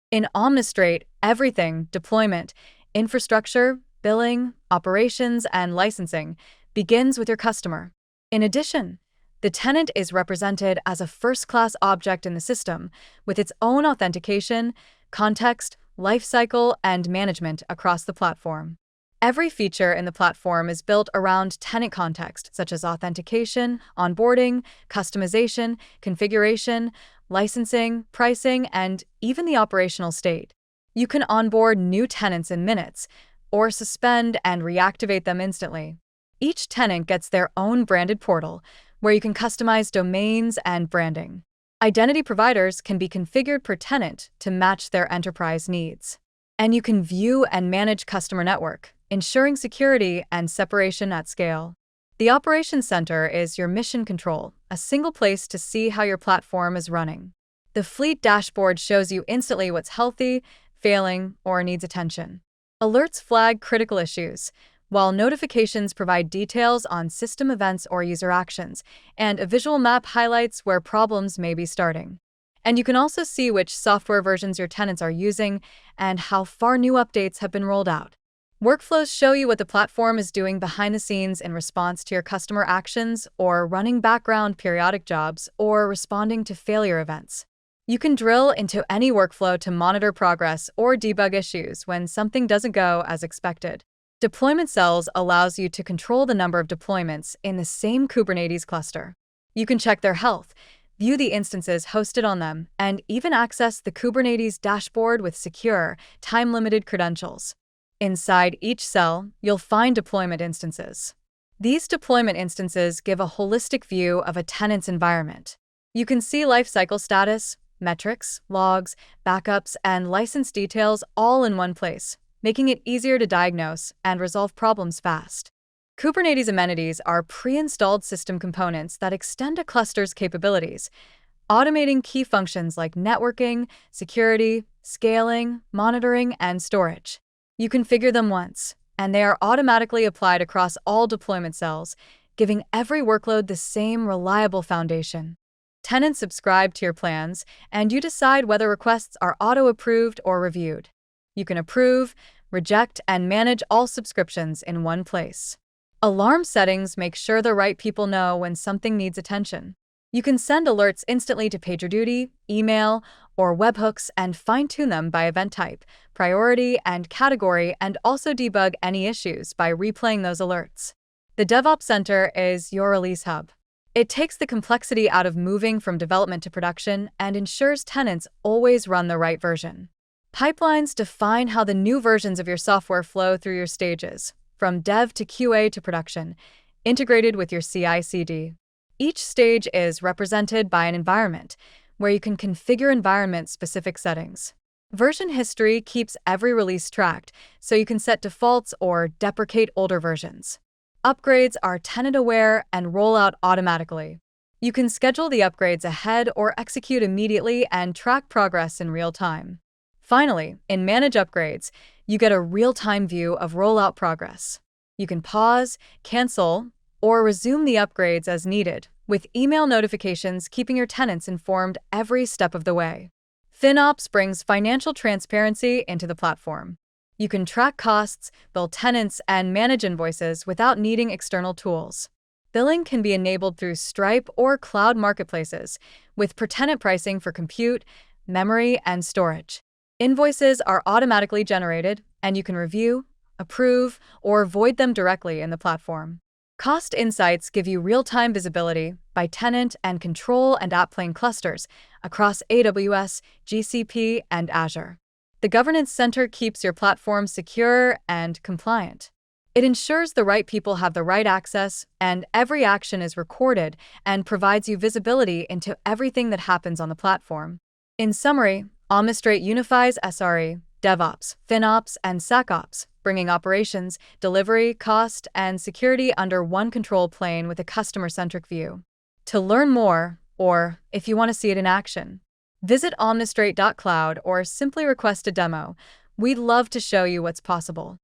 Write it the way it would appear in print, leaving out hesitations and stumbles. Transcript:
In Omnistrate, everything, deployment, infrastructure, billing, operations, and licensing, begins with your customer. In addition, the tenant is represented as a first-class object in the system with its own authentication, context, lifecycle, and management across the platform. Every feature in the platform is built around tenant context, such as authentication, onboarding, customization, configuration, licensing, pricing, and even the operational state. You can onboard new tenants in minutes, or suspend and reactivate them instantly. Each tenant gets their own branded portal, where you can customize domains and branding. Identity providers can be configured per tenant to match their enterprise needs. And you can view and manage customer network, ensuring security and separation at scale. The Operations Center is your mission control, a single place to see how your platform is running. The Fleet dashboard shows you instantly what's healthy, failing, or needs attention. Alerts flag critical issues, while notifications provide details on system events or user actions, and a visual map highlights where problems may be starting. And you can also see which software versions your tenants are using and how far new updates have been rolled out. Workflows show you what the platform is doing behind the scenes in response to your customer actions, or running background periodic jobs, or responding to failure events. You can drill into any workflow to monitor progress or debug issues when something doesn't go as expected. Deployment Cells allows you to control the number of deployments in the same Kubernetes cluster. You can check their health, view the instances hosted on them, and even access the Kubernetes dashboard with secure, time-limited credentials. Inside each cell, you'll find deployment instances. These deployment instances give a holistic view of a tenant's environment. You can see lifecycle status, metrics, logs, backups, and license details all in one place, making it easier to diagnose and resolve problems fast. Kubernetes amenities are pre-installed system components that extend a cluster's capabilities, automating key functions like networking, security, scaling, monitoring, and storage. You configure them once, and they are automatically applied across all deployment cells, giving every workload the same reliable foundation. Tenants subscribe to your plans, and you decide whether requests are auto-approved or reviewed. You can approve, reject, and manage all subscriptions in one place. Alarm settings make sure the right people know when something needs attention. You can send alerts instantly to PagerDuty, email, or webhooks and fine-tune them by event type, priority, and category, and also debug any issues by replaying those alerts. The DevOps Center is your release hub. It takes the complexity out of moving from development to production and ensures tenants always run the right version. Pipelines define how the new versions of your software flow through your stages, from dev to QA to production, integrated with your CI/CD. Each stage is represented by an environment, where you can configure environment-specific settings. Version history keeps every release tracked, so you can set defaults or deprecate older versions. Upgrades are tenant-aware and roll out automatically. You can schedule the upgrades ahead or execute immediately and track progress in real time. Finally, in Manage Upgrades, you get a real-time view of rollout progress. You can pause, cancel, or resume the upgrades as needed, with email notifications keeping your tenants informed every step of the way. FinOps brings financial transparency into the platform. You can track costs, bill tenants, and manage invoices without needing external tools. Billing can be enabled through Stripe or cloud marketplaces, with per-tenant pricing for compute, memory, and storage. Invoices are automatically generated, and you can review, approve, or void them directly in the platform. Cost insights give you real-time visibility by tenant and control and app plane clusters across AWS, GCP, and Azure. The Governance Center keeps your platform secure and compliant. It ensures the right people have the right access, and every action is recorded and provides you visibility into everything that happens on the platform. In summary, Omnistrate unifies SRE, DevOps, FinOps, and SecOps, bringing operations, delivery, cost, and security under one control plane with a customer-centric view. To learn more, or if you want to see it in action, visit omnistrate.cloud or simply request a demo. We'd love to show you what's possible.